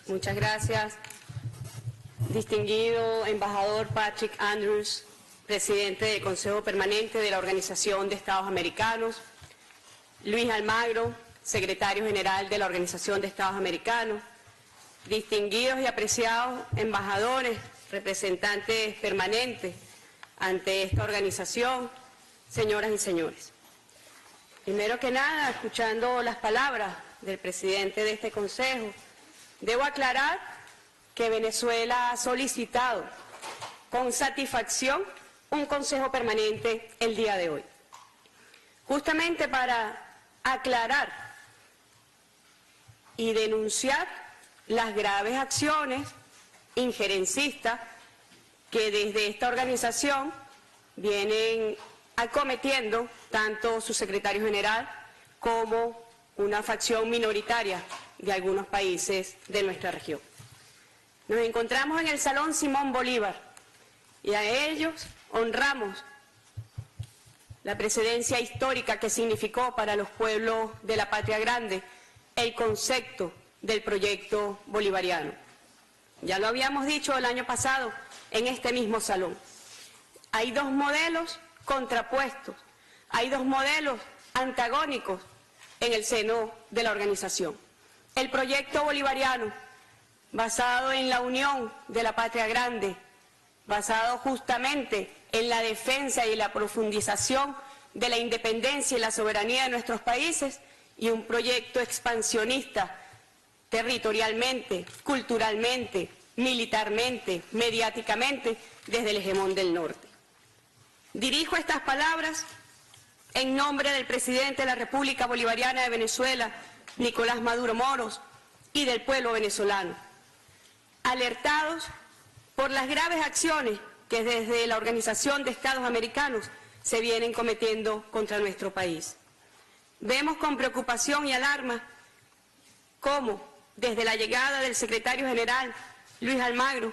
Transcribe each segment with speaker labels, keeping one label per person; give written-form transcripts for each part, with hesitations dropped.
Speaker 1: Muchas gracias. Distinguido embajador Patrick Andrews, presidente del Consejo Permanente de la Organización de Estados Americanos, Luis Almagro, secretario general de la Organización de Estados Americanos, distinguidos y apreciados embajadores, representantes permanentes ante esta organización, señoras y señores. Primero que nada, escuchando las palabras del presidente de este Consejo, debo aclarar que Venezuela ha solicitado con satisfacción un Consejo Permanente el día de hoy, justamente para aclarar y denunciar las graves acciones injerencistas que desde esta organización vienen acometiendo tanto su secretario general como una facción minoritaria de algunos países de nuestra región. Nos encontramos en el Salón Simón Bolívar y a ellos honramos la precedencia histórica que significó para los pueblos de la Patria Grande el concepto del proyecto bolivariano. Ya lo habíamos dicho el año pasado en este mismo salón. Hay dos modelos contrapuestos, hay dos modelos antagónicos en el seno de la organización. El proyecto bolivariano, basado en la unión de la Patria Grande, basado justamente en la defensa y la profundización de la independencia y la soberanía de nuestros países, y un proyecto expansionista territorialmente, culturalmente, militarmente, mediáticamente, desde el hegemón del norte. Dirijo estas palabras en nombre del presidente de la República Bolivariana de Venezuela, Nicolás Maduro Moros, y del pueblo venezolano, alertados por las graves acciones que desde la Organización de Estados Americanos se vienen cometiendo contra nuestro país. Vemos con preocupación y alarma cómo, desde la llegada del secretario general, Luis Almagro,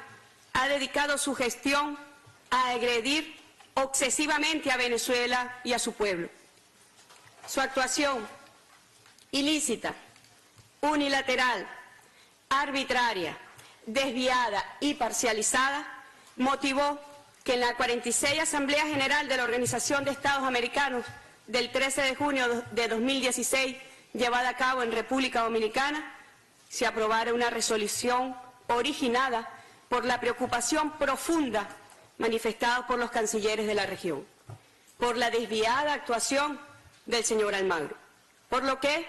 Speaker 1: ha dedicado su gestión a agredir obsesivamente a Venezuela y a su pueblo. Su actuación ilícita, unilateral, arbitraria, desviada y parcializada motivó que en la 46 Asamblea General de la Organización de Estados Americanos del 13 de junio de 2016, llevada a cabo en República Dominicana, se aprobara una resolución originada por la preocupación profunda manifestada por los cancilleres de la región, por la desviada actuación del señor Almagro, por lo que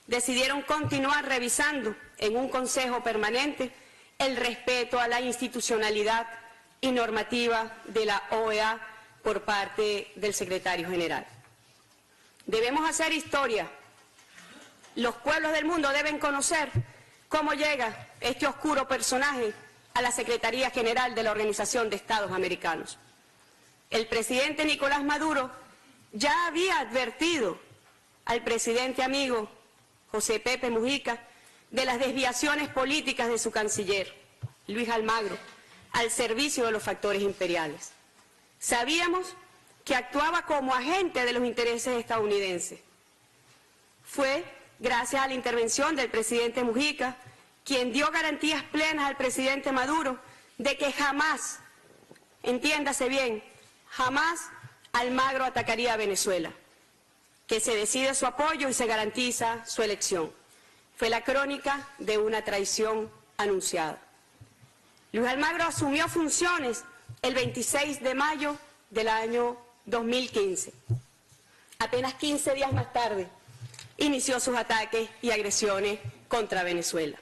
Speaker 1: decidieron continuar revisando en un Consejo Permanente el respeto a la institucionalidad y normativa de la OEA por parte del secretario general. Debemos hacer historia. Los pueblos del mundo deben conocer cómo llega este oscuro personaje a la Secretaría General de la Organización de Estados Americanos. El presidente Nicolás Maduro ya había advertido al presidente amigo José Pepe Mujica de las desviaciones políticas de su canciller, Luis Almagro, al servicio de los factores imperiales. Sabíamos que actuaba como agente de los intereses estadounidenses. Fue gracias a la intervención del presidente Mujica quien dio garantías plenas al presidente Maduro de que jamás, entiéndase bien, jamás Almagro atacaría a Venezuela, que se decide su apoyo y se garantiza su elección. Fue la crónica de una traición anunciada. Luis Almagro asumió funciones el 26 de mayo del año 2015. Apenas 15 días más tarde, inició sus ataques y agresiones contra Venezuela.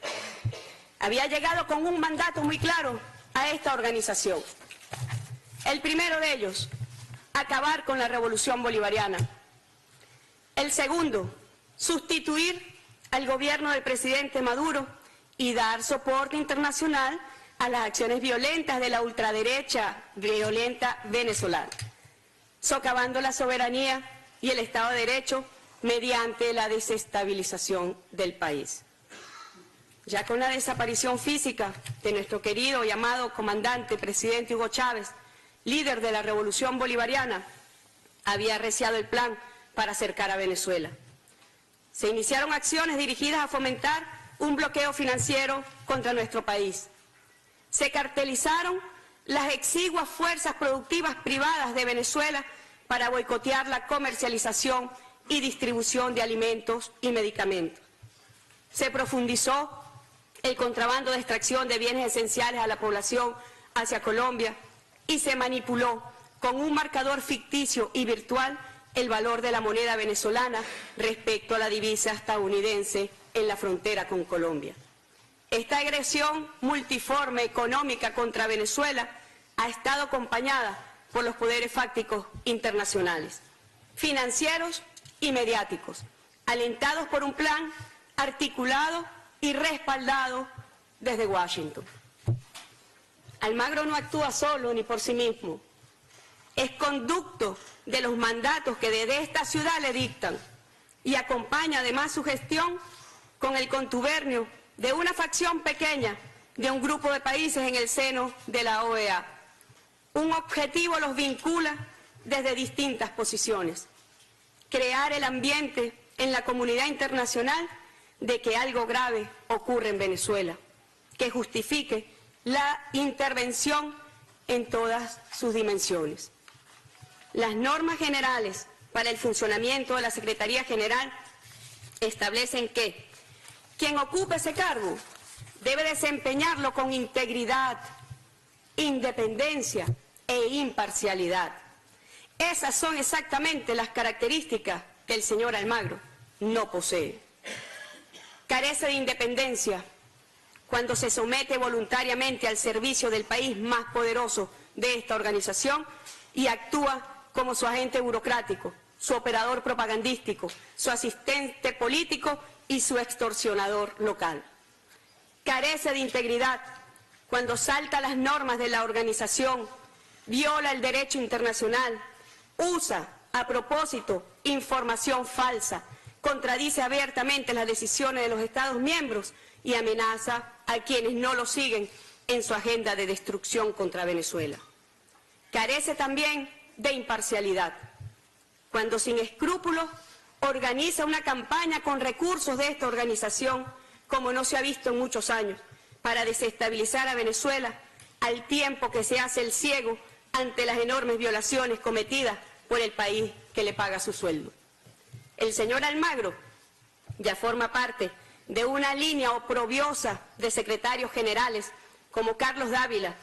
Speaker 1: Había llegado con un mandato muy claro a esta organización. El primero de ellos, acabar con la revolución bolivariana. El segundo, sustituir al gobierno del presidente Maduro y dar soporte internacional a las acciones violentas de la ultraderecha violenta venezolana, socavando la soberanía y el Estado de Derecho mediante la desestabilización del país. Ya con la desaparición física de nuestro querido y amado comandante presidente Hugo Chávez, líder de la revolución bolivariana, había arreciado el plan para acercar a Venezuela. Se iniciaron acciones dirigidas a fomentar un bloqueo financiero contra nuestro país. Se cartelizaron las exiguas fuerzas productivas privadas de Venezuela para boicotear la comercialización y distribución de alimentos y medicamentos. Se profundizó el contrabando de extracción de bienes esenciales a la población hacia Colombia y se manipuló con un marcador ficticio y virtual el valor de la moneda venezolana respecto a la divisa estadounidense en la frontera con Colombia. Esta agresión multiforme económica contra Venezuela ha estado acompañada por los poderes fácticos internacionales, financieros y mediáticos, alentados por un plan articulado y respaldado desde Washington. Almagro no actúa solo ni por sí mismo, es conducto de los mandatos que desde esta ciudad le dictan y acompaña además su gestión con el contubernio de una facción pequeña de un grupo de países en el seno de la OEA. Un objetivo los vincula desde distintas posiciones: crear el ambiente en la comunidad internacional de que algo grave ocurre en Venezuela, que justifique la intervención en todas sus dimensiones. Las normas generales para el funcionamiento de la Secretaría General establecen que quien ocupe ese cargo debe desempeñarlo con integridad, independencia e imparcialidad. Esas son exactamente las características que el señor Almagro no posee. Carece de independencia cuando se somete voluntariamente al servicio del país más poderoso de esta organización y actúa como su agente burocrático, su operador propagandístico, su asistente político y su extorsionador local. Carece de integridad cuando salta las normas de la organización, viola el derecho internacional, usa a propósito información falsa, contradice abiertamente las decisiones de los Estados miembros y amenaza a quienes no lo siguen en su agenda de destrucción contra Venezuela. Carece también de imparcialidad cuando sin escrúpulos organiza una campaña con recursos de esta organización, como no se ha visto en muchos años, para desestabilizar a Venezuela, al tiempo que se hace el ciego ante las enormes violaciones cometidas por el país que le paga su sueldo. El señor Almagro ya forma parte de una línea oprobiosa de secretarios generales como Carlos Dávila,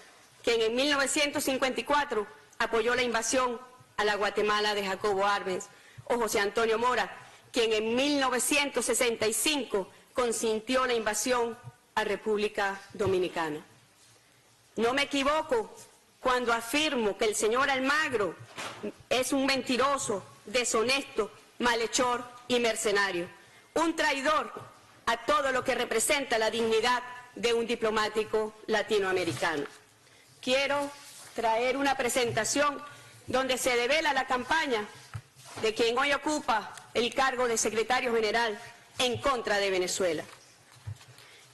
Speaker 1: quien en 1954 apoyó la invasión a la Guatemala de Jacobo Arbenz, o José Antonio Mora, quien en 1965 consintió la invasión a República Dominicana. No me equivoco cuando afirmo que el señor Almagro es un mentiroso, deshonesto, malhechor y mercenario, un traidor a todo lo que representa la dignidad de un diplomático latinoamericano. Quiero traer una presentación donde se devela la campaña de quien hoy ocupa el cargo de secretario general en contra de Venezuela.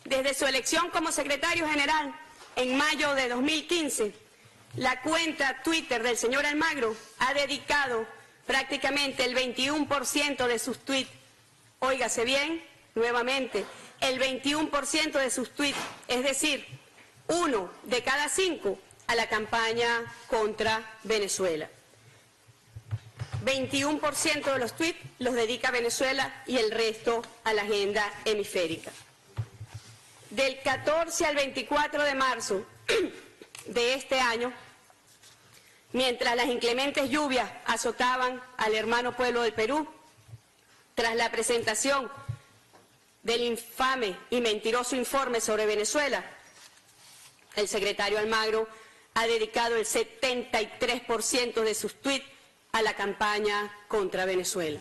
Speaker 1: Desde su elección como secretario general en mayo de 2015, la cuenta Twitter del señor Almagro ha dedicado prácticamente el 21% de sus tweets, óigase bien, nuevamente, el 21% de sus tweets, es decir, 1 de cada 5 a la campaña contra Venezuela. 21% de los tweets los dedica a Venezuela y el resto a la agenda hemisférica. Del 14 al 24 de marzo de este año, mientras las inclementes lluvias azotaban al hermano pueblo del Perú, tras la presentación del infame y mentiroso informe sobre Venezuela, el secretario Almagro ha dedicado el 73% de sus tweets a la campaña contra Venezuela.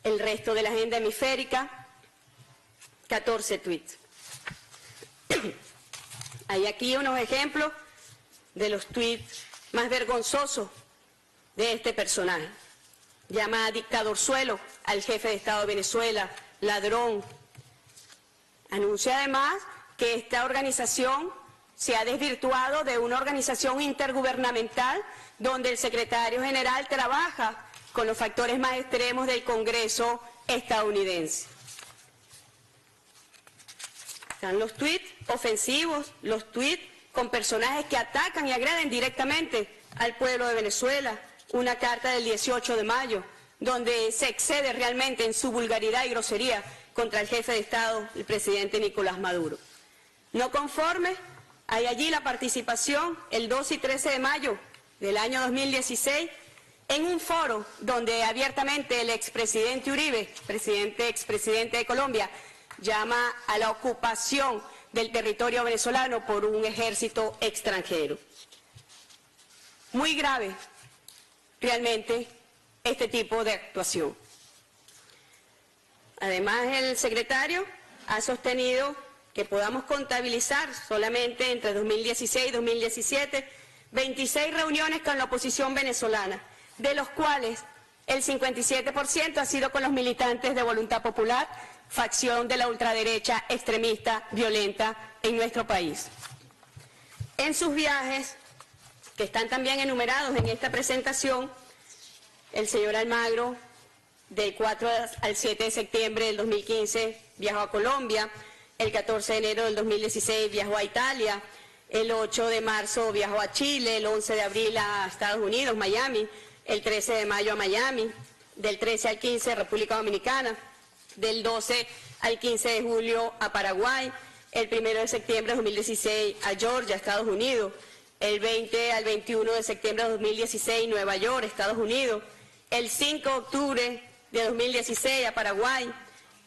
Speaker 1: El resto de la agenda hemisférica, 14 tweets. Hay aquí unos ejemplos de los tweets más vergonzosos de este personaje. Llama a dictadorzuelo al jefe de Estado de Venezuela, ladrón. Anuncia además que esta organización se ha desvirtuado de una organización intergubernamental donde el secretario general trabaja con los factores más extremos del Congreso estadounidense. Están los tuits ofensivos, los tuits con personajes que atacan y agreden directamente al pueblo de Venezuela, una carta del 18 de mayo, donde se excede realmente en su vulgaridad y grosería contra el jefe de Estado, el presidente Nicolás Maduro. No conforme, hay allí la participación el 12 y 13 de mayo del año 2016 en un foro donde abiertamente el expresidente Uribe, expresidente de Colombia, llama a la ocupación del territorio venezolano por un ejército extranjero. Muy grave realmente este tipo de actuación. Además, el secretario ha sostenido que podamos contabilizar solamente entre 2016 y 2017 26 reuniones con la oposición venezolana, de los cuales el 57% ha sido con los militantes de Voluntad Popular, facción de la ultraderecha extremista violenta en nuestro país. En sus viajes, que están también enumerados en esta presentación, el señor Almagro, del 4 al 7 de septiembre del 2015, viajó a Colombia, el 14 de enero del 2016 viajó a Italia, el 8 de marzo viajó a Chile, el 11 de abril a Estados Unidos, Miami, el 13 de mayo a Miami, del 13 al 15 República Dominicana, del 12 al 15 de julio a Paraguay, el 1 de septiembre de 2016 a Georgia, Estados Unidos, el 20 al 21 de septiembre de 2016 Nueva York, Estados Unidos, el 5 de octubre de 2016 a Paraguay,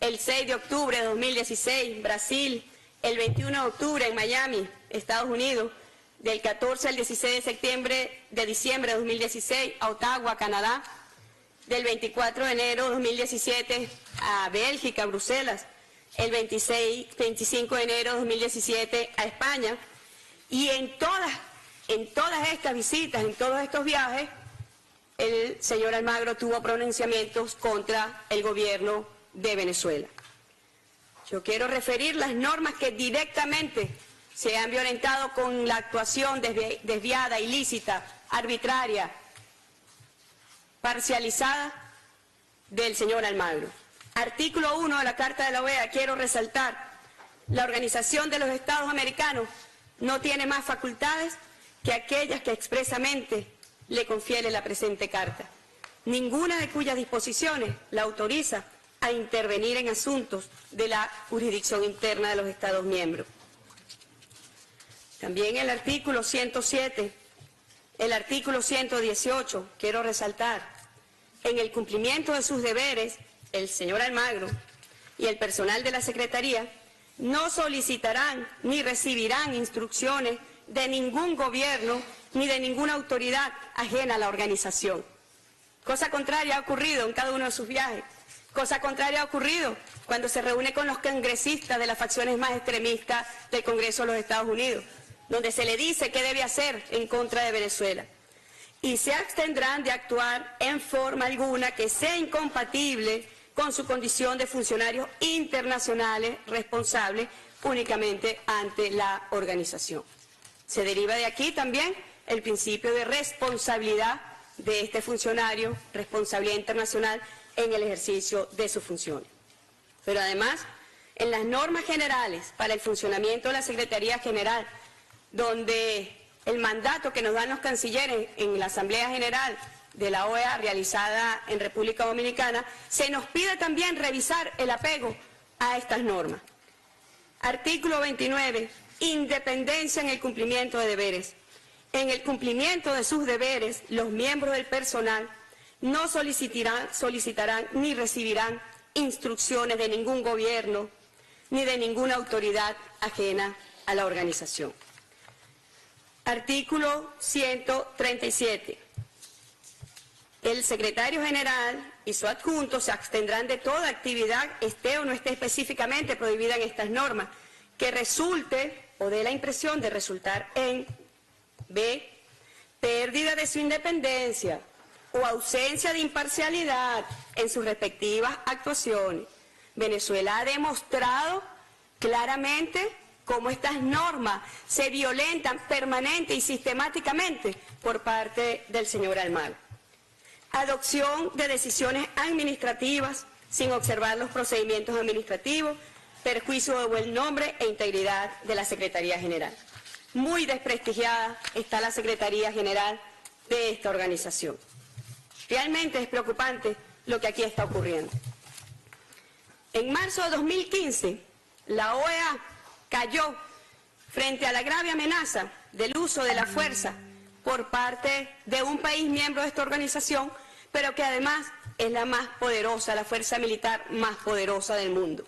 Speaker 1: el 6 de octubre de 2016 Brasil, el 21 de octubre en Miami, Estados Unidos, del 14 al 16 de diciembre de 2016 a Ottawa, Canadá, del 24 de enero de 2017 a Bélgica, Bruselas, el 25 de enero de 2017 a España, y en todas estas visitas, en todos estos viajes, el señor Almagro tuvo pronunciamientos contra el gobierno de Venezuela. Yo quiero referir las normas que directamente se han violentado con la actuación desviada, ilícita, arbitraria, parcializada del señor Almagro. Artículo 1 de la Carta de la OEA, quiero resaltar, la Organización de los Estados Americanos no tiene más facultades que aquellas que expresamente le confiere la presente carta, ninguna de cuyas disposiciones la autoriza a intervenir en asuntos de la jurisdicción interna de los Estados miembros. También el artículo 107, el artículo 118, quiero resaltar, en el cumplimiento de sus deberes, el señor Almagro y el personal de la Secretaría no solicitarán ni recibirán instrucciones de ningún gobierno ni de ninguna autoridad ajena a la organización. Cosa contraria ha ocurrido en cada uno de sus viajes. Cosa contraria ha ocurrido cuando se reúne con los congresistas de las facciones más extremistas del Congreso de los Estados Unidos, donde se le dice qué debe hacer en contra de Venezuela. Y se abstendrán de actuar en forma alguna que sea incompatible con su condición de funcionarios internacionales responsables únicamente ante la organización. Se deriva de aquí también el principio de responsabilidad de este funcionario, responsabilidad internacional en el ejercicio de sus funciones. Pero además, en las normas generales para el funcionamiento de la Secretaría General, donde el mandato que nos dan los cancilleres en la Asamblea General de la OEA realizada en República Dominicana, se nos pide también revisar el apego a estas normas. Artículo 29. Independencia en el cumplimiento de deberes. En el cumplimiento de sus deberes, los miembros del personal no solicitarán ni recibirán instrucciones de ningún gobierno ni de ninguna autoridad ajena a la organización. Artículo 137. El secretario general y su adjunto se abstendrán de toda actividad, esté o no esté específicamente prohibida en estas normas, que resulte o dé la impresión de resultar en B. Pérdida de su independencia o ausencia de imparcialidad en sus respectivas actuaciones. Venezuela ha demostrado claramente cómo estas normas se violentan permanente y sistemáticamente por parte del señor Almagro. Adopción de decisiones administrativas sin observar los procedimientos administrativos, perjuicio de buen nombre e integridad de la Secretaría General. Muy desprestigiada está la Secretaría General de esta organización. Realmente es preocupante lo que aquí está ocurriendo. En marzo de 2015, la OEA cayó frente a la grave amenaza del uso de la fuerza por parte de un país miembro de esta organización, pero que además es la más poderosa, la fuerza militar más poderosa del mundo.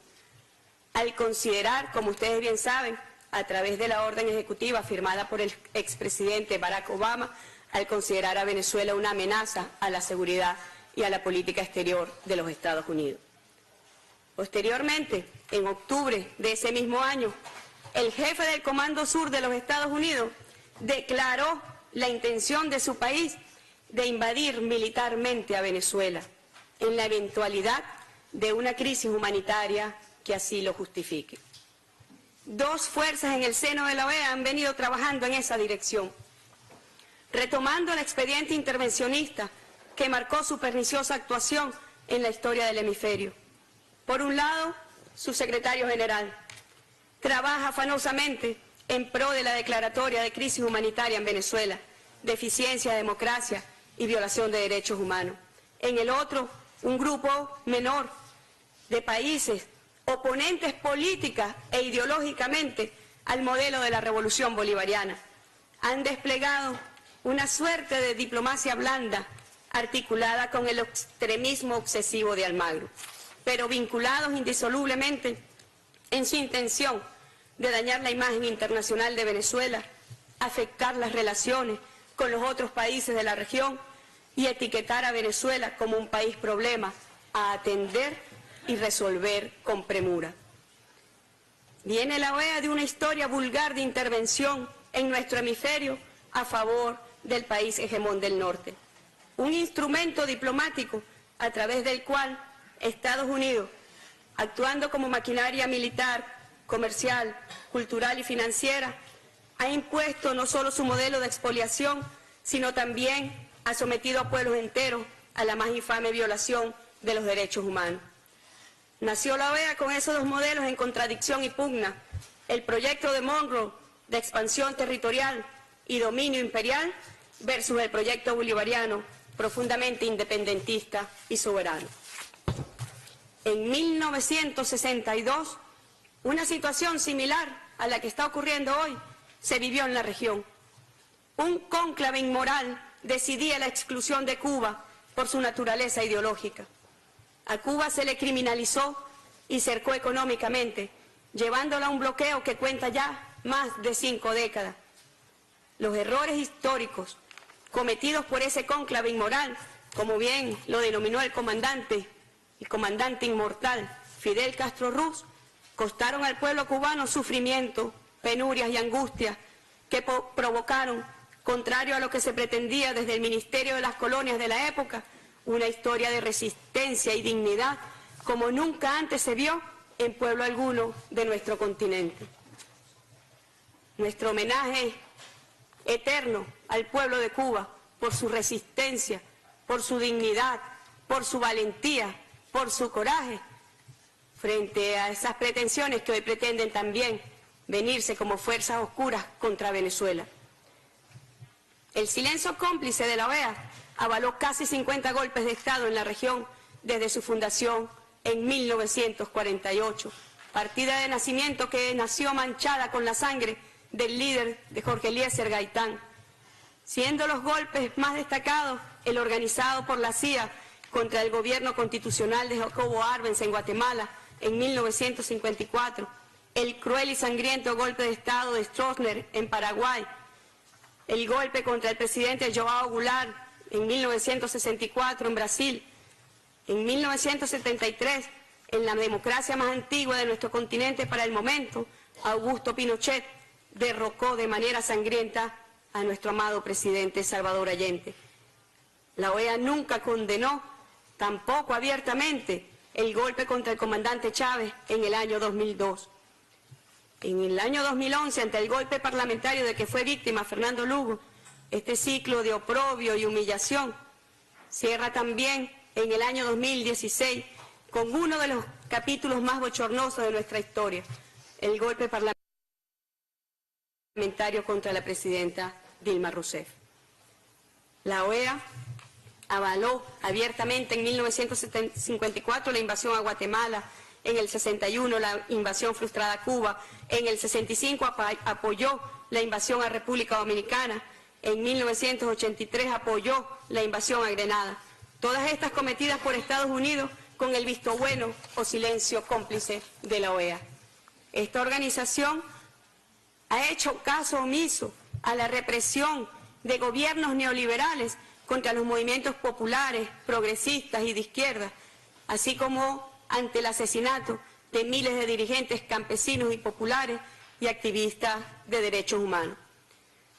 Speaker 1: Al considerar, como ustedes bien saben, a través de la orden ejecutiva firmada por el expresidente Barack Obama, al considerar a Venezuela una amenaza a la seguridad y a la política exterior de los Estados Unidos. Posteriormente, en octubre de ese mismo año, el jefe del Comando Sur de los Estados Unidos declaró la intención de su país de invadir militarmente a Venezuela en la eventualidad de una crisis humanitaria que así lo justifique. Dos fuerzas en el seno de la OEA han venido trabajando en esa dirección, retomando el expediente intervencionista que marcó su perniciosa actuación en la historia del hemisferio. Por un lado, su secretario general trabaja afanosamente en pro de la declaratoria de crisis humanitaria en Venezuela, deficiencia de democracia y violación de derechos humanos. En el otro, un grupo menor de países oponentes política e ideológicamente al modelo de la revolución bolivariana. Han desplegado una suerte de diplomacia blanda articulada con el extremismo obsesivo de Almagro, pero vinculados indisolublemente en su intención de dañar la imagen internacional de Venezuela, afectar las relaciones con los otros países de la región y etiquetar a Venezuela como un país problema a atender y resolver con premura. Viene la OEA de una historia vulgar de intervención en nuestro hemisferio a favor del país hegemón del norte. Un instrumento diplomático a través del cual Estados Unidos, actuando como maquinaria militar, comercial, cultural y financiera, ha impuesto no solo su modelo de expoliación, sino también ha sometido a pueblos enteros a la más infame violación de los derechos humanos. Nació la OEA con esos dos modelos en contradicción y pugna: el proyecto de Monroe de expansión territorial y dominio imperial versus el proyecto bolivariano profundamente independentista y soberano. En 1962, una situación similar a la que está ocurriendo hoy se vivió en la región. Un cónclave inmoral decidía la exclusión de Cuba por su naturaleza ideológica. A Cuba se le criminalizó y cercó económicamente, llevándola a un bloqueo que cuenta ya más de 5 décadas. Los errores históricos cometidos por ese cónclave inmoral, como bien lo denominó el comandante inmortal Fidel Castro Ruz, costaron al pueblo cubano sufrimiento, penurias y angustias que provocaron, contrario a lo que se pretendía desde el Ministerio de las Colonias de la época, una historia de resistencia y dignidad como nunca antes se vio en pueblo alguno de nuestro continente. Nuestro homenaje eterno al pueblo de Cuba por su resistencia, por su dignidad, por su valentía, por su coraje, frente a esas pretensiones que hoy pretenden también venirse como fuerzas oscuras contra Venezuela. El silencio cómplice de la OEA avaló casi 50 golpes de Estado en la región desde su fundación en 1948, partida de nacimiento que nació manchada con la sangre del líder de Jorge Eliezer Gaitán, siendo los golpes más destacados el organizado por la CIA contra el gobierno constitucional de Jacobo Arbenz en Guatemala en 1954, el cruel y sangriento golpe de Estado de Stroessner en Paraguay, el golpe contra el presidente João Goulart en 1964 en Brasil, en 1973, en la democracia más antigua de nuestro continente para el momento, Augusto Pinochet derrocó de manera sangrienta a nuestro amado presidente Salvador Allende. La OEA nunca condenó, tampoco abiertamente, el golpe contra el comandante Chávez en el año 2002. En el año 2011, ante el golpe parlamentario de que fue víctima Fernando Lugo, este ciclo de oprobio y humillación cierra también en el año 2016, con uno de los capítulos más bochornosos de nuestra historia, el golpe parlamentario contra la presidenta Dilma Rousseff. La OEA avaló abiertamente en 1954 la invasión a Guatemala, en el 61 la invasión frustrada a Cuba, en el 65 apoyó la invasión a República Dominicana, en 1983 apoyó la invasión a Grenada. Todas estas cometidas por Estados Unidos con el visto bueno o silencio cómplice de la OEA. Esta organización ha hecho caso omiso a la represión de gobiernos neoliberales contra los movimientos populares, progresistas y de izquierda, así como ante el asesinato de miles de dirigentes campesinos y populares y activistas de derechos humanos.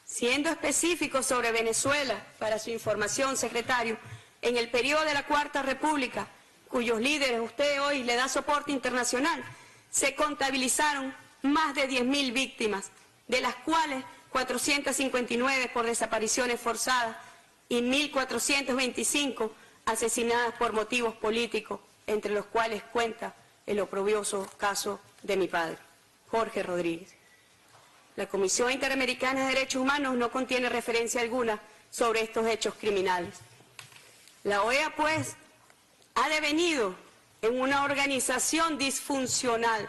Speaker 1: Siendo específico sobre Venezuela, para su información, secretario, en el periodo de la Cuarta República, cuyos líderes usted hoy le da soporte internacional, se contabilizaron más de 10.000 víctimas, de las cuales 459 por desapariciones forzadas y 1.425 asesinadas por motivos políticos, entre los cuales cuenta el oprobioso caso de mi padre, Jorge Rodríguez. La Comisión Interamericana de Derechos Humanos no contiene referencia alguna sobre estos hechos criminales. La OEA, pues, ha devenido en una organización disfuncional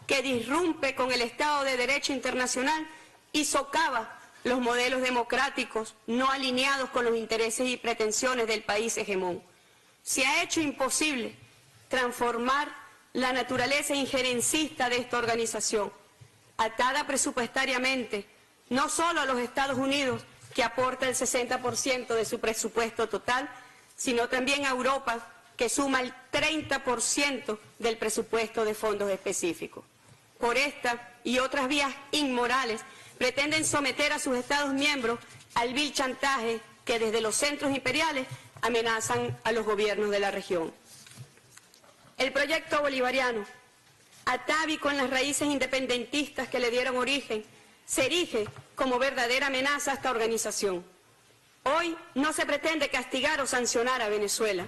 Speaker 1: que disrumpe con el Estado de Derecho internacional y socava los modelos democráticos no alineados con los intereses y pretensiones del país hegemón. Se ha hecho imposible transformar la naturaleza injerencista de esta organización, atada presupuestariamente no solo a los Estados Unidos, que aporta el 60% de su presupuesto total, sino también a Europa, que suma el 30% del presupuesto de fondos específicos. Por esta y otras vías inmorales, pretenden someter a sus Estados miembros al vil chantaje que desde los centros imperiales amenazan a los gobiernos de la región. El proyecto bolivariano, atávico en las raíces independentistas que le dieron origen, se erige como verdadera amenaza a esta organización. Hoy no se pretende castigar o sancionar a Venezuela.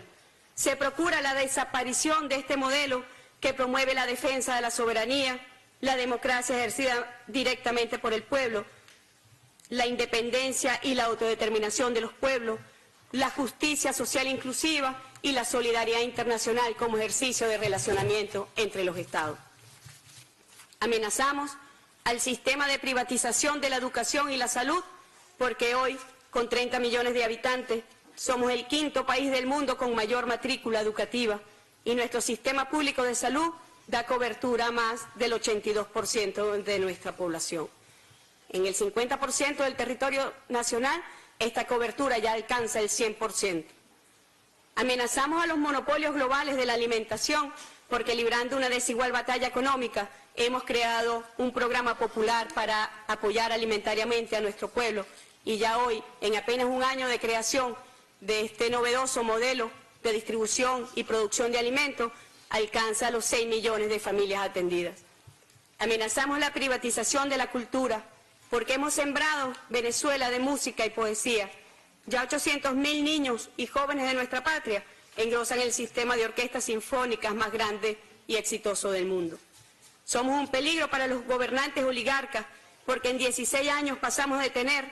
Speaker 1: Se procura la desaparición de este modelo que promueve la defensa de la soberanía, la democracia ejercida directamente por el pueblo, la independencia y la autodeterminación de los pueblos, la justicia social inclusiva y la solidaridad internacional como ejercicio de relacionamiento entre los Estados. Amenazamos al sistema de privatización de la educación y la salud, porque hoy, con 30 millones de habitantes, somos el quinto país del mundo con mayor matrícula educativa y nuestro sistema público de salud da cobertura a más del 82% de nuestra población. En el 50% del territorio nacional, esta cobertura ya alcanza el 100%. Amenazamos a los monopolios globales de la alimentación porque, librando una desigual batalla económica, hemos creado un programa popular para apoyar alimentariamente a nuestro pueblo y ya hoy, en apenas un año de creación de este novedoso modelo de distribución y producción de alimentos, alcanza los 6 millones de familias atendidas. Amenazamos la privatización de la cultura porque hemos sembrado Venezuela de música y poesía. Ya 800.000 niños y jóvenes de nuestra patria engrosan el sistema de orquestas sinfónicas más grande y exitoso del mundo. Somos un peligro para los gobernantes oligarcas porque en 16 años pasamos de tener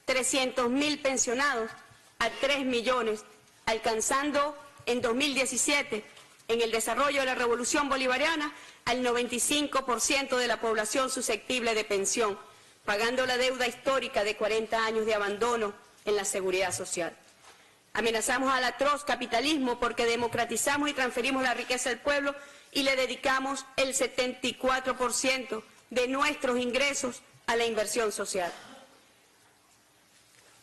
Speaker 1: 300.000 pensionados a 3 millones, alcanzando en 2017, en el desarrollo de la Revolución Bolivariana, al 95% de la población susceptible de pensión, pagando la deuda histórica de 40 años de abandono en la seguridad social. Amenazamos al atroz capitalismo porque democratizamos y transferimos la riqueza del pueblo y le dedicamos el 74% de nuestros ingresos a la inversión social.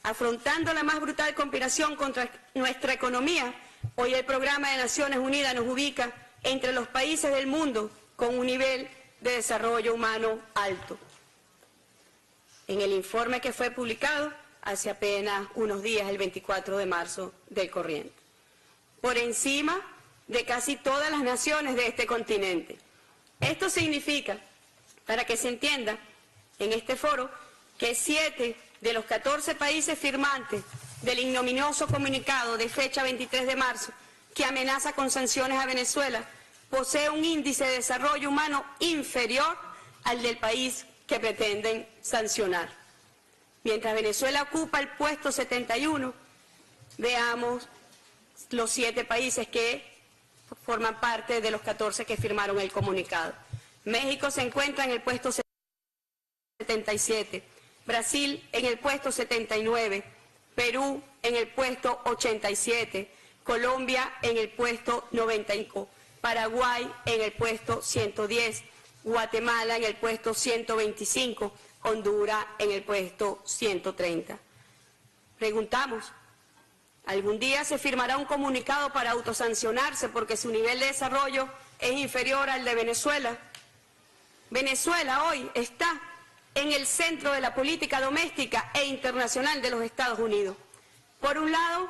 Speaker 1: Afrontando la más brutal conspiración contra nuestra economía, hoy el Programa de Naciones Unidas nos ubica entre los países del mundo con un nivel de desarrollo humano alto. En el informe que fue publicado hace apenas unos días, el 24 de marzo del corriente, por encima de casi todas las naciones de este continente. Esto significa, para que se entienda en este foro, que 7 de los 14 países firmantes del ignominioso comunicado de fecha 23 de marzo que amenaza con sanciones a Venezuela, posee un índice de desarrollo humano inferior al del país que pretenden sancionar. Mientras Venezuela ocupa el puesto 71, veamos los 7 países que forman parte de los 14 que firmaron el comunicado. México se encuentra en el puesto 77, Brasil en el puesto 79, Perú en el puesto 87, Colombia en el puesto 95, Paraguay en el puesto 110, Guatemala en el puesto 125, Honduras en el puesto 130. Preguntamos, ¿algún día se firmará un comunicado para autosancionarse porque su nivel de desarrollo es inferior al de Venezuela? Venezuela hoy está en el centro de la política doméstica e internacional de los Estados Unidos. Por un lado,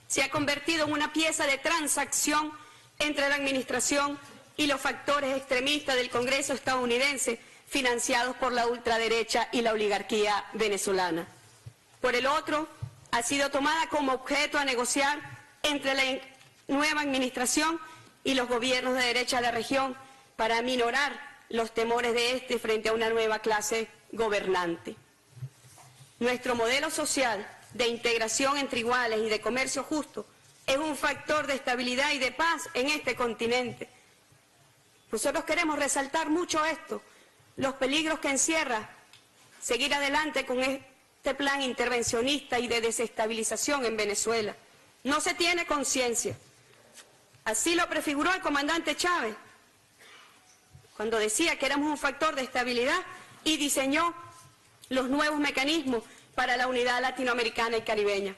Speaker 1: se ha convertido en una pieza de transacción entre la administración y los factores extremistas del Congreso estadounidense, financiados por la ultraderecha y la oligarquía venezolana. Por el otro, ha sido tomada como objeto a negociar entre la nueva administración y los gobiernos de derecha de la región para aminorar los temores de este frente a una nueva clase gobernante. Nuestro modelo social de integración entre iguales y de comercio justo es un factor de estabilidad y de paz en este continente. Nosotros queremos resaltar mucho esto, los peligros que encierra seguir adelante con este plan intervencionista y de desestabilización en Venezuela. No se tiene conciencia. Así lo prefiguró el comandante Chávez, cuando decía que éramos un factor de estabilidad y diseñó los nuevos mecanismos para la unidad latinoamericana y caribeña.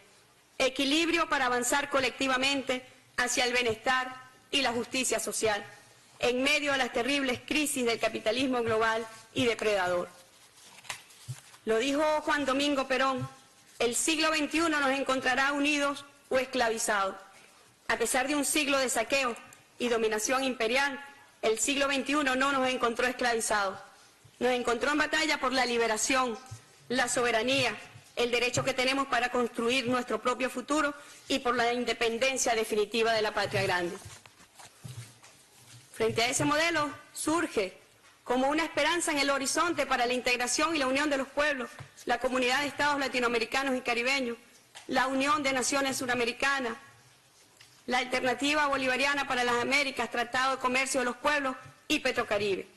Speaker 1: Equilibrio para avanzar colectivamente hacia el bienestar y la justicia social, en medio de las terribles crisis del capitalismo global y depredador. Lo dijo Juan Domingo Perón, el siglo XXI nos encontrará unidos o esclavizados. A pesar de un siglo de saqueo y dominación imperial, el siglo XXI no nos encontró esclavizados. Nos encontró en batalla por la liberación, la soberanía, el derecho que tenemos para construir nuestro propio futuro y por la independencia definitiva de la patria grande. Frente a ese modelo surge como una esperanza en el horizonte para la integración y la unión de los pueblos, la comunidad de estados latinoamericanos y caribeños, la unión de naciones suramericanas, la alternativa bolivariana para las Américas, Tratado de Comercio de los Pueblos y Petrocaribe.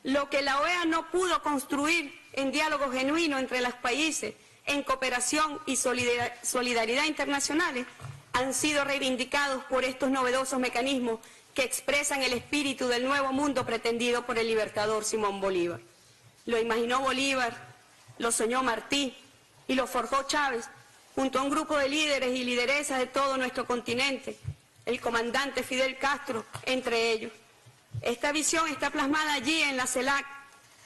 Speaker 1: Lo que la OEA no pudo construir en diálogo genuino entre los países, en cooperación y solidaridad internacionales, han sido reivindicados por estos novedosos mecanismos que expresan el espíritu del nuevo mundo pretendido por el libertador Simón Bolívar. Lo imaginó Bolívar, lo soñó Martí y lo forjó Chávez, junto a un grupo de líderes y lideresas de todo nuestro continente, el comandante Fidel Castro entre ellos. Esta visión está plasmada allí en la CELAC,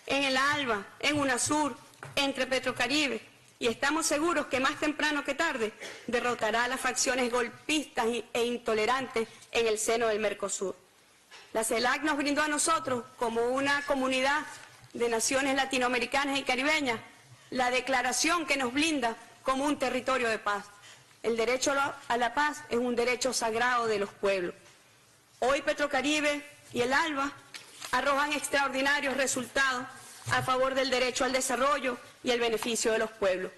Speaker 1: en el ALBA, en UNASUR, entre Petrocaribe, y estamos seguros que más temprano que tarde derrotará a las facciones golpistas e intolerantes en el seno del Mercosur. La CELAC nos brindó a nosotros, como una comunidad de naciones latinoamericanas y caribeñas, la declaración que nos blinda como un territorio de paz. El derecho a la paz es un derecho sagrado de los pueblos. Hoy Petrocaribe y el ALBA arrojan extraordinarios resultados a favor del derecho al desarrollo y el beneficio de los pueblos.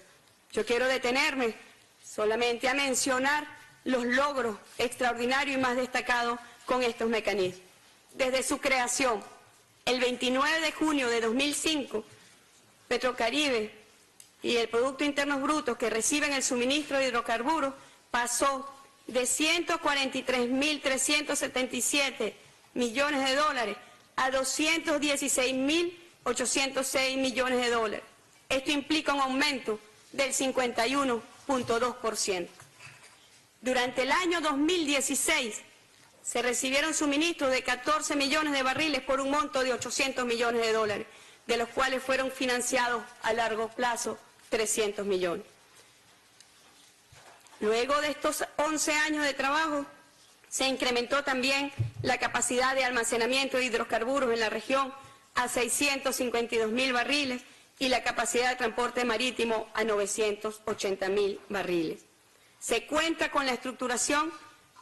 Speaker 1: Yo quiero detenerme solamente a mencionar los logros extraordinarios y más destacados con estos mecanismos. Desde su creación, el 29 de junio de 2005, Petrocaribe y el Producto Interno Bruto que reciben el suministro de hidrocarburos pasó de 143.377 millones de dólares a 216.806 millones de dólares. Esto implica un aumento del 51.2%. Durante el año 2016 se recibieron suministros de 14 millones de barriles por un monto de 800 millones de dólares, de los cuales fueron financiados a largo plazo 300 millones. Luego de estos 11 años de trabajo, se incrementó también la capacidad de almacenamiento de hidrocarburos en la región a 652.000 barriles y la capacidad de transporte marítimo a 980.000 barriles. Se cuenta con la estructuración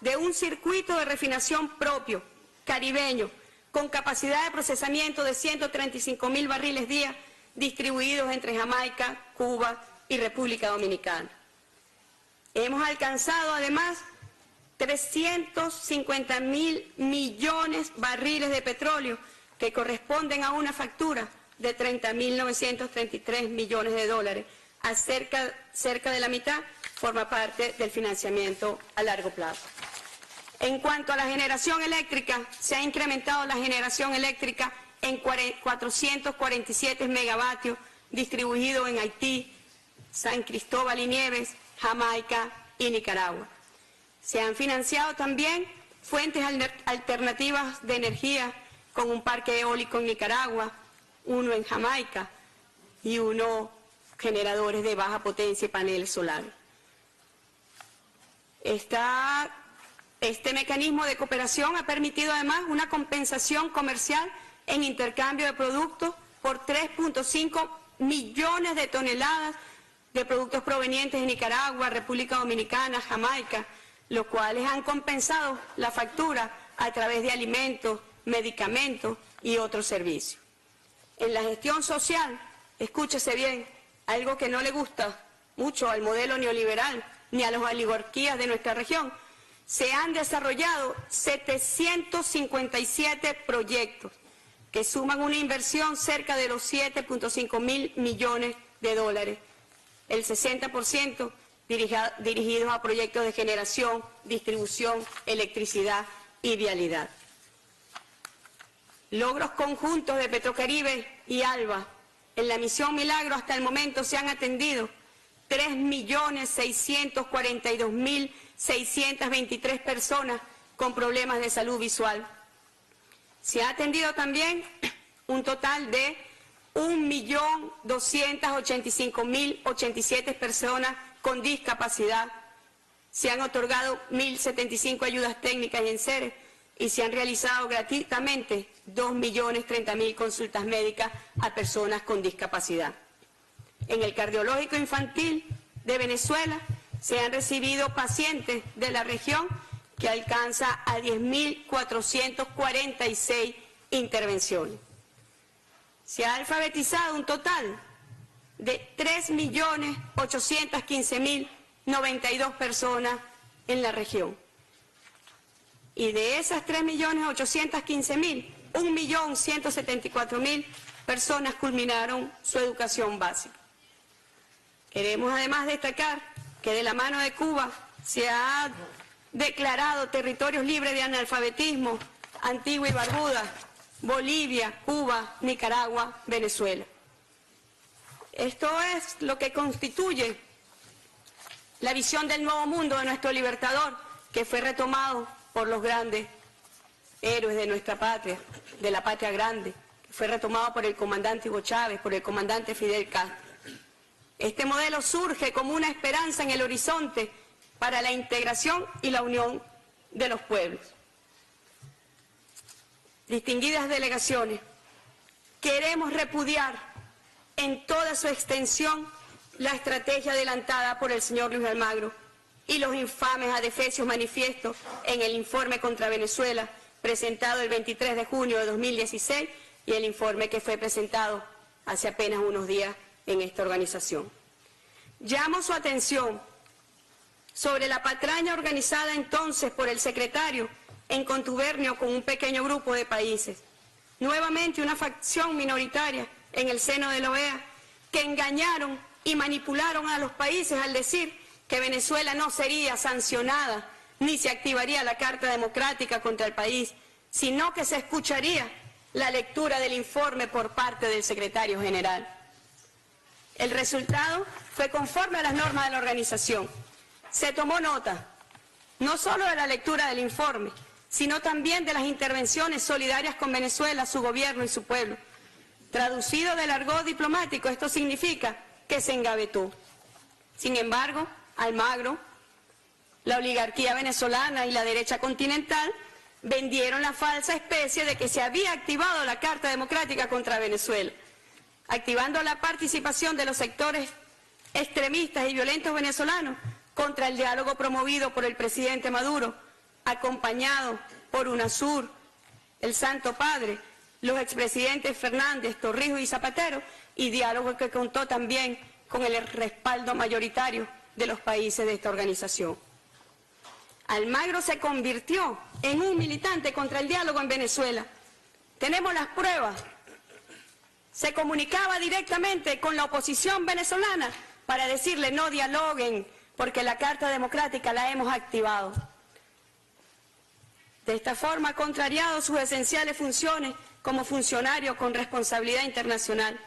Speaker 1: de un circuito de refinación propio, caribeño, con capacidad de procesamiento de 135.000 barriles día, distribuidos entre Jamaica, Cuba y República Dominicana. Hemos alcanzado además 350.000 millones de barriles de petróleo, que corresponden a una factura de 30.933 millones de dólares. Cerca de la mitad forma parte del financiamiento a largo plazo. En cuanto a la generación eléctrica, se ha incrementado la generación eléctrica en 447 megavatios, distribuidos en Haití, San Cristóbal y Nieves, Jamaica y Nicaragua. Se han financiado también fuentes alternativas de energía con un parque eólico en Nicaragua, uno en Jamaica y uno generadores de baja potencia y paneles solares. Este mecanismo de cooperación ha permitido además una compensación comercial en intercambio de productos por 3.5 millones de toneladas de productos provenientes de Nicaragua, República Dominicana, Jamaica, los cuales han compensado la factura a través de alimentos, medicamentos y otros servicios. En la gestión social, escúchese bien, algo que no le gusta mucho al modelo neoliberal ni a las oligarquías de nuestra región, se han desarrollado 757 proyectos que suman una inversión cerca de los 7.5 mil millones de dólares, el 60% dirigidos a proyectos de generación, distribución, electricidad y vialidad. Logros conjuntos de Petrocaribe y ALBA. En la misión Milagro hasta el momento se han atendido 3.642.623 personas con problemas de salud visual. Se ha atendido también un total de 1.285.087 personas con discapacidad. Se han otorgado 1.075 ayudas técnicas y enseres y se han realizado gratuitamente 2.030.000 consultas médicas a personas con discapacidad. En el cardiológico infantil de Venezuela se han recibido pacientes de la región que alcanza a 10.446 intervenciones. Se ha alfabetizado un total de 3.815.092 personas en la región. Y de esas 3.815.000, 1.174.000 personas culminaron su educación básica. Queremos además destacar que de la mano de Cuba se ha declarado territorios libres de analfabetismo, Antigua y Barbuda, Bolivia, Cuba, Nicaragua, Venezuela. Esto es lo que constituye la visión del nuevo mundo de nuestro libertador, que fue retomado por los grandes héroes de nuestra patria, de la patria grande, que fue retomado por el comandante Hugo Chávez, por el comandante Fidel Castro. Este modelo surge como una esperanza en el horizonte para la integración y la unión de los pueblos. Distinguidas delegaciones, queremos repudiar en toda su extensión la estrategia adelantada por el señor Luis Almagro y los infames adefesios manifiestos en el informe contra Venezuela presentado el 23 de junio de 2016 y el informe que fue presentado hace apenas unos días en esta organización. Llamo su atención sobre la patraña organizada entonces por el secretario en contubernio con un pequeño grupo de países. Nuevamente una facción minoritaria en el seno de la OEA que engañaron y manipularon a los países al decir que Venezuela no sería sancionada ni se activaría la Carta Democrática contra el país, sino que se escucharía la lectura del informe por parte del secretario general. El resultado fue conforme a las normas de la organización. Se tomó nota no solo de la lectura del informe, sino también de las intervenciones solidarias con Venezuela, su gobierno y su pueblo. Traducido del argot diplomático, esto significa que se engavetó. Sin embargo, Almagro, la oligarquía venezolana y la derecha continental vendieron la falsa especie de que se había activado la Carta Democrática contra Venezuela, activando la participación de los sectores extremistas y violentos venezolanos contra el diálogo promovido por el presidente Maduro, acompañado por UNASUR, el Santo Padre, los expresidentes Fernández, Torrijos y Zapatero, y diálogo que contó también con el respaldo mayoritario de los países de esta organización. Almagro se convirtió en un militante contra el diálogo en Venezuela. Tenemos las pruebas. Se comunicaba directamente con la oposición venezolana para decirle no dialoguen, porque la Carta Democrática la hemos activado. De esta forma ha contrariado sus esenciales funciones como funcionario con responsabilidad internacional.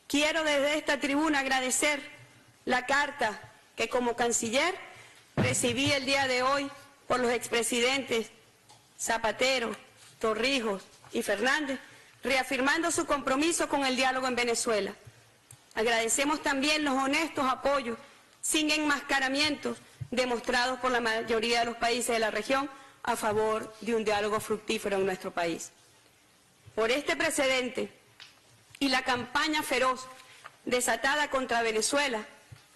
Speaker 1: Quiero desde esta tribuna agradecer la carta que como canciller recibí el día de hoy por los expresidentes Zapatero, Torrijos y Fernández, reafirmando su compromiso con el diálogo en Venezuela. Agradecemos también los honestos apoyos, sin enmascaramientos, demostrados por la mayoría de los países de la región a favor de un diálogo fructífero en nuestro país. Por este precedente y la campaña feroz desatada contra Venezuela,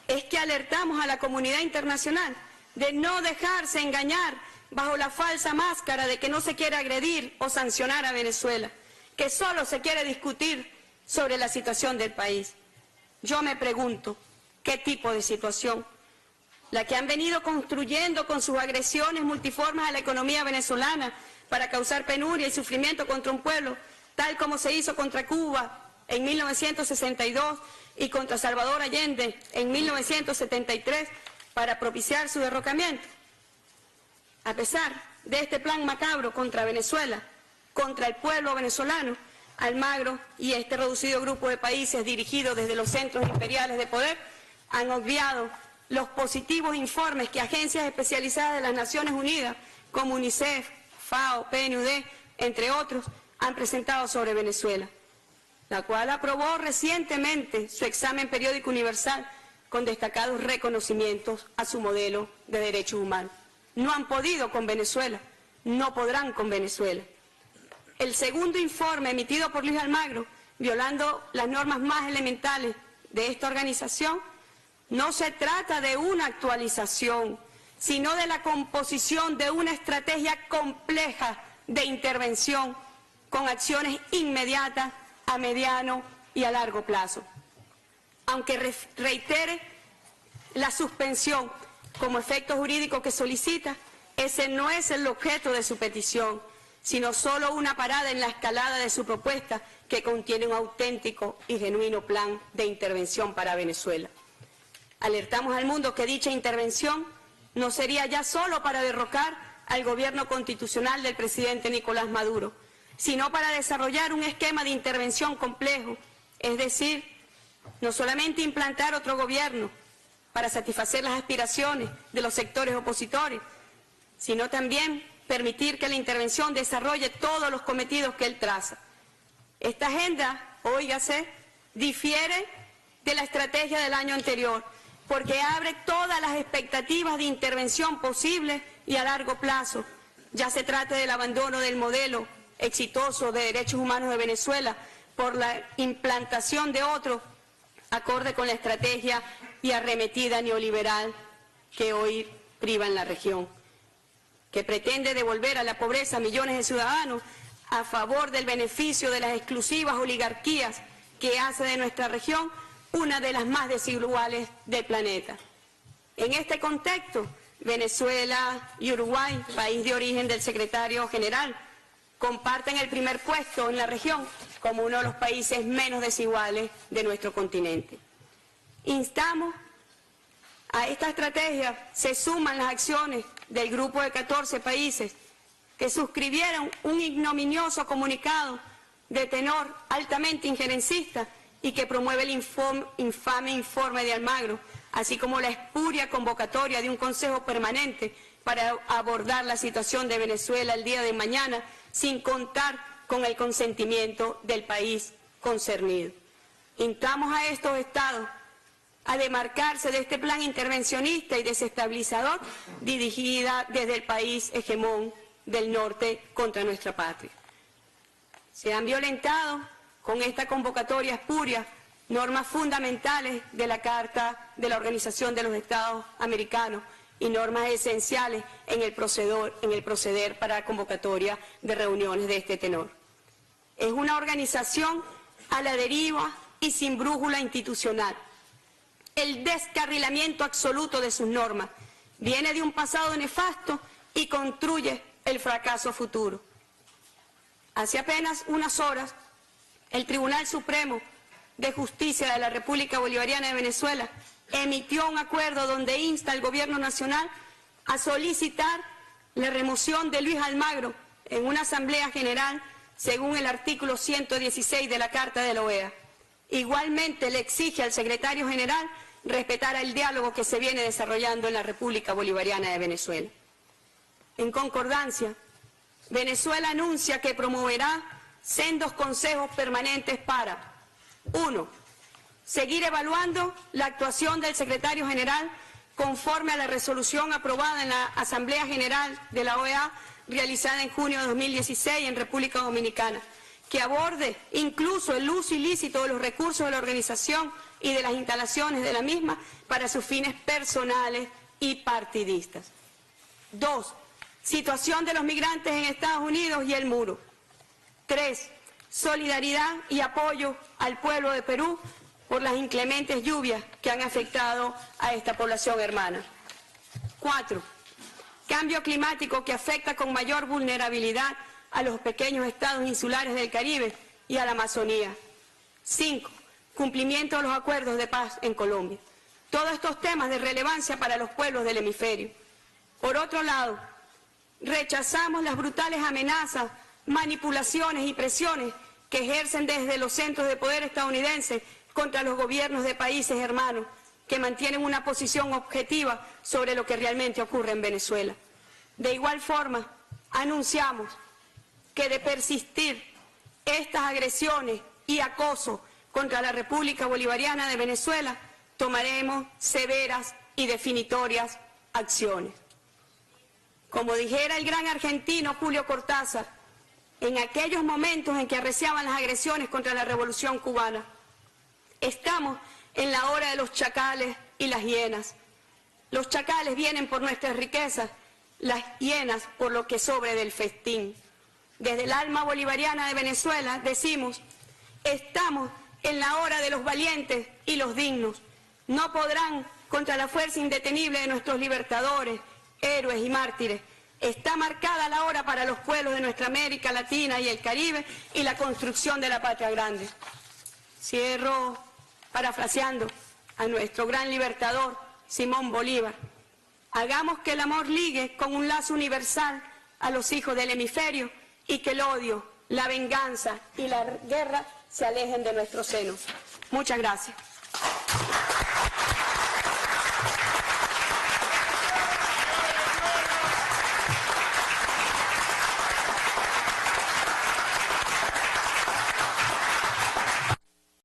Speaker 1: es que alertamos a la comunidad internacional de no dejarse engañar bajo la falsa máscara de que no se quiere agredir o sancionar a Venezuela, que solo se quiere discutir sobre la situación del país. Yo me pregunto, ¿qué tipo de situación? La que han venido construyendo con sus agresiones multiformes a la economía venezolana para causar penuria y sufrimiento contra un pueblo, tal como se hizo contra Cuba en 1962 y contra Salvador Allende en 1973 para propiciar su derrocamiento. A pesar de este plan macabro contra Venezuela, contra el pueblo venezolano, Almagro y este reducido grupo de países dirigidos desde los centros imperiales de poder han obviado los positivos informes que agencias especializadas de las Naciones Unidas, como UNICEF, FAO, PNUD, entre otros, han presentado sobre Venezuela, la cual aprobó recientemente su examen periódico universal con destacados reconocimientos a su modelo de derechos humanos. No han podido con Venezuela, no podrán con Venezuela. El segundo informe emitido por Luis Almagro, violando las normas más elementales de esta organización, no se trata de una actualización, sino de la composición de una estrategia compleja de intervención con acciones inmediatas a mediano y a largo plazo. Aunque reitere la suspensión como efecto jurídico que solicita, ese no es el objeto de su petición, sino solo una parada en la escalada de su propuesta que contiene un auténtico y genuino plan de intervención para Venezuela. Alertamos al mundo que dicha intervención no sería ya solo para derrocar al gobierno constitucional del presidente Nicolás Maduro, sino para desarrollar un esquema de intervención complejo, es decir, no solamente implantar otro gobierno para satisfacer las aspiraciones de los sectores opositores, sino también permitir que la intervención desarrolle todos los cometidos que él traza. Esta agenda, óigase, difiere de la estrategia del año anterior, porque abre todas las expectativas de intervención posibles y a largo plazo. Ya se trata del abandono del modelo exitoso de derechos humanos de Venezuela por la implantación de otro acorde con la estrategia y arremetida neoliberal que hoy priva en la región, que pretende devolver a la pobreza a millones de ciudadanos a favor del beneficio de las exclusivas oligarquías que hace de nuestra región una de las más desiguales del planeta. En este contexto, Venezuela y Uruguay, país de origen del secretario general, comparten el primer puesto en la región como uno de los países menos desiguales de nuestro continente. Instamos a esta estrategia, se suman las acciones del grupo de 14 países que suscribieron un ignominioso comunicado de tenor altamente injerencista y que promueve el infame informe de Almagro, así como la espuria convocatoria de un Consejo Permanente para abordar la situación de Venezuela el día de mañana, sin contar con el consentimiento del país concernido. Instamos a estos estados a demarcarse de este plan intervencionista y desestabilizador dirigida desde el país hegemón del norte contra nuestra patria. Se han violentado con esta convocatoria espuria normas fundamentales de la Carta de la Organización de los Estados Americanos y normas esenciales en el proceder para convocatoria de reuniones de este tenor. Es una organización a la deriva y sin brújula institucional. El descarrilamiento absoluto de sus normas viene de un pasado nefasto y construye el fracaso futuro. Hace apenas unas horas, el Tribunal Supremo de Justicia de la República Bolivariana de Venezuela emitió un acuerdo donde insta al Gobierno Nacional a solicitar la remoción de Luis Almagro en una Asamblea General según el artículo 116 de la Carta de la OEA. Igualmente le exige al Secretario General respetar el diálogo que se viene desarrollando en la República Bolivariana de Venezuela. En concordancia, Venezuela anuncia que promoverá sendos consejos permanentes para: 1. Seguir evaluando la actuación del Secretario General conforme a la resolución aprobada en la Asamblea General de la OEA realizada en junio de 2016 en República Dominicana, que aborde incluso el uso ilícito de los recursos de la organización y de las instalaciones de la misma para sus fines personales y partidistas. 2. Situación de los migrantes en Estados Unidos y el muro. 3. Solidaridad y apoyo al pueblo de Perú por las inclementes lluvias que han afectado a esta población hermana. 4. Cambio climático que afecta con mayor vulnerabilidad a los pequeños estados insulares del Caribe y a la Amazonía. 5. Cumplimiento de los acuerdos de paz en Colombia. Todos estos temas de relevancia para los pueblos del hemisferio. Por otro lado, rechazamos las brutales amenazas, manipulaciones y presiones que ejercen desde los centros de poder estadounidenses contra los gobiernos de países hermanos que mantienen una posición objetiva sobre lo que realmente ocurre en Venezuela. De igual forma, anunciamos que de persistir estas agresiones y acoso contra la República Bolivariana de Venezuela, tomaremos severas y definitorias acciones. Como dijera el gran argentino Julio Cortázar, en aquellos momentos en que arreciaban las agresiones contra la Revolución Cubana, estamos en la hora de los chacales y las hienas. Los chacales vienen por nuestras riquezas, las hienas por lo que sobre del festín. Desde el alma bolivariana de Venezuela decimos, estamos en la hora de los valientes y los dignos. No podrán contra la fuerza indetenible de nuestros libertadores, héroes y mártires. Está marcada la hora para los pueblos de nuestra América Latina y el Caribe y la construcción de la patria grande. Cierro parafraseando a nuestro gran libertador, Simón Bolívar. Hagamos que el amor ligue con un lazo universal a los hijos del hemisferio y que el odio, la venganza y la guerra se alejen de nuestro seno. Muchas gracias.